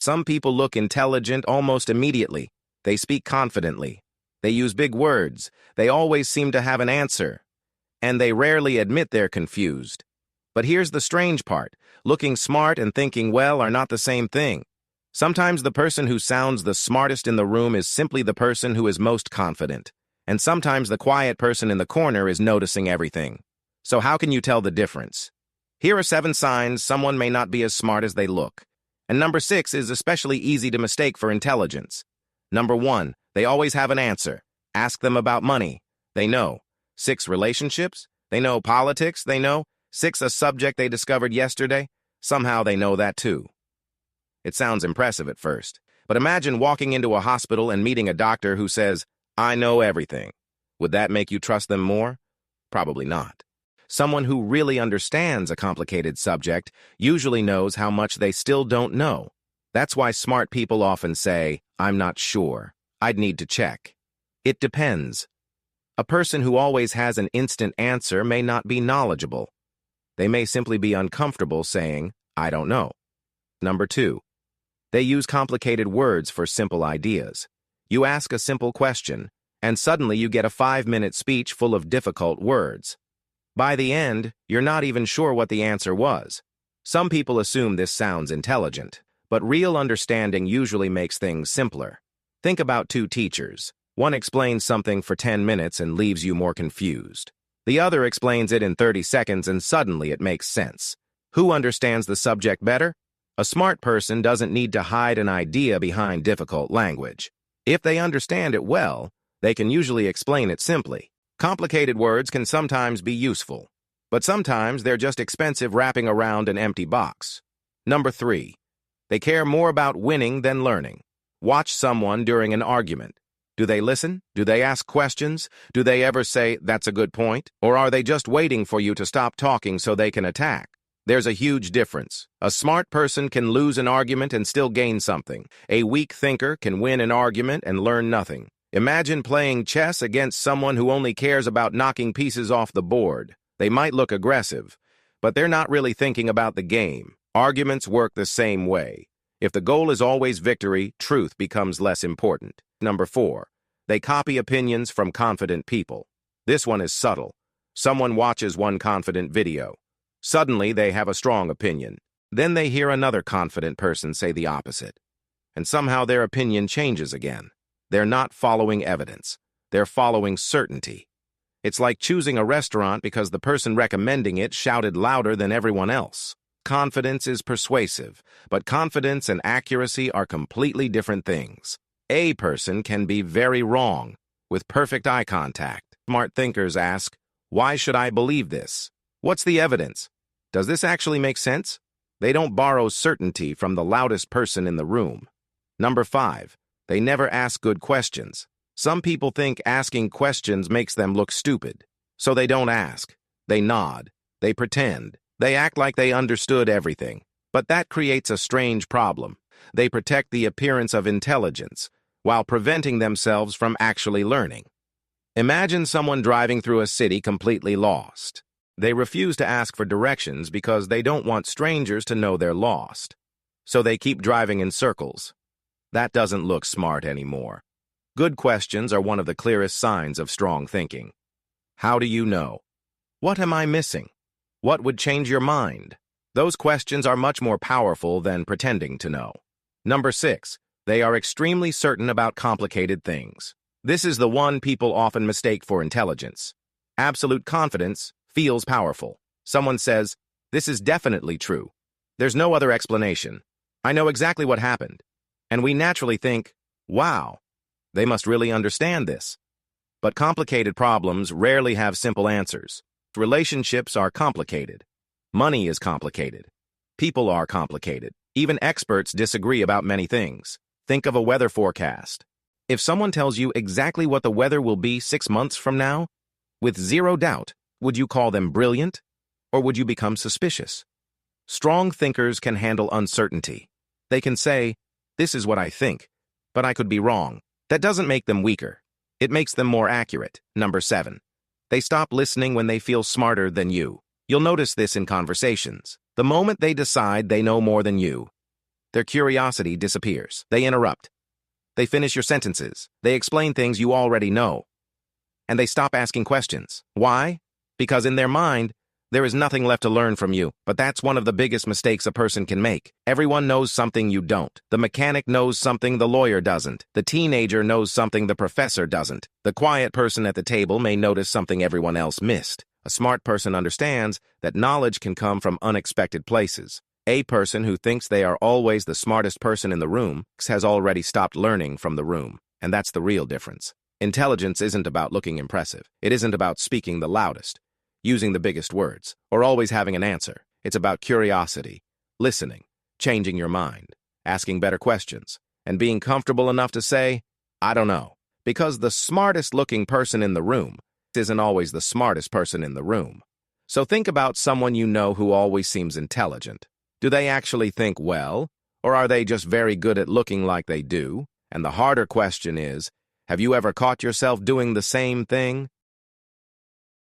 Some people look intelligent almost immediately. They speak confidently. They use big words. They always seem to have an answer. And they rarely admit they're confused. But here's the strange part. Looking smart and thinking well are not the same thing. Sometimes the person who sounds the smartest in the room is simply the person who is most confident. And sometimes the quiet person in the corner is noticing everything. So how can you tell the difference? Here are 7 signs someone may not be as smart as they look. And number 6 is especially easy to mistake for intelligence. Number 1, they always have an answer. Ask them about money. They know. 6, relationships. They know politics. They know. 6, a subject they discovered yesterday. Somehow they know that too. It sounds impressive at first, but imagine walking into a hospital and meeting a doctor who says, "I know everything." Would that make you trust them more? Probably not. Someone who really understands a complicated subject usually knows how much they still don't know. That's why smart people often say, "I'm not sure. I'd need to check." It depends. A person who always has an instant answer may not be knowledgeable. They may simply be uncomfortable saying, "I don't know." Number 2, they use complicated words for simple ideas. You ask a simple question, and suddenly you get a 5-minute speech full of difficult words. By the end, you're not even sure what the answer was. Some people assume this sounds intelligent, but real understanding usually makes things simpler. Think about 2 teachers. One explains something for 10 minutes and leaves you more confused. The other explains it in 30 seconds and suddenly it makes sense. Who understands the subject better? A smart person doesn't need to hide an idea behind difficult language. If they understand it well, they can usually explain it simply. Complicated words can sometimes be useful, but sometimes they're just expensive wrapping around an empty box. Number 3, they care more about winning than learning. Watch someone during an argument. Do they listen? Do they ask questions? Do they ever say, "That's a good point"? Or are they just waiting for you to stop talking so they can attack? There's a huge difference. A smart person can lose an argument and still gain something. A weak thinker can win an argument and learn nothing. Imagine playing chess against someone who only cares about knocking pieces off the board. They might look aggressive, but they're not really thinking about the game. Arguments work the same way. If the goal is always victory, truth becomes less important. Number 4, they copy opinions from confident people. This one is subtle. Someone watches one confident video. Suddenly, they have a strong opinion. Then they hear another confident person say the opposite. And somehow their opinion changes again. They're not following evidence. They're following certainty. It's like choosing a restaurant because the person recommending it shouted louder than everyone else. Confidence is persuasive, but confidence and accuracy are completely different things. A person can be very wrong, with perfect eye contact. Smart thinkers ask, "Why should I believe this? What's the evidence? Does this actually make sense?" They don't borrow certainty from the loudest person in the room. Number 5, they never ask good questions. Some people think asking questions makes them look stupid, so they don't ask. They nod. They pretend. They act like they understood everything. But that creates a strange problem. They protect the appearance of intelligence while preventing themselves from actually learning. Imagine someone driving through a city completely lost. They refuse to ask for directions because they don't want strangers to know they're lost. So they keep driving in circles. That doesn't look smart anymore. Good questions are one of the clearest signs of strong thinking. How do you know? What am I missing? What would change your mind? Those questions are much more powerful than pretending to know. Number 6, they are extremely certain about complicated things. This is the one people often mistake for intelligence. Absolute confidence feels powerful. Someone says, "This is definitely true. There's no other explanation. I know exactly what happened." And we naturally think, "Wow, they must really understand this." But complicated problems rarely have simple answers. Relationships are complicated. Money is complicated. People are complicated. Even experts disagree about many things. Think of a weather forecast. If someone tells you exactly what the weather will be 6 months from now, with zero doubt, would you call them brilliant? Or would you become suspicious? Strong thinkers can handle uncertainty. They can say, "This is what I think, but I could be wrong." That doesn't make them weaker. It makes them more accurate. Number 7, they stop listening when they feel smarter than you. You'll notice this in conversations. The moment they decide they know more than you, Their curiosity disappears. They interrupt. They finish your sentences. They explain things you already know. And they stop asking questions. Why? Because in their mind, there is nothing left to learn from you. But that's one of the biggest mistakes a person can make. Everyone knows something you don't. The mechanic knows something the lawyer doesn't. The teenager knows something the professor doesn't. The quiet person at the table may notice something everyone else missed. A smart person understands that knowledge can come from unexpected places. A person who thinks they are always the smartest person in the room has already stopped learning from the room. And that's the real difference. Intelligence isn't about looking impressive. It isn't about speaking the loudest, using the biggest words, or always having an answer. It's about curiosity, listening, changing your mind, asking better questions, and being comfortable enough to say, I don't know. Because the smartest-looking person in the room isn't always the smartest person in the room. So think about someone you know who always seems intelligent. Do they actually think well, or are they just very good at looking like they do? And the harder question is, have you ever caught yourself doing the same thing?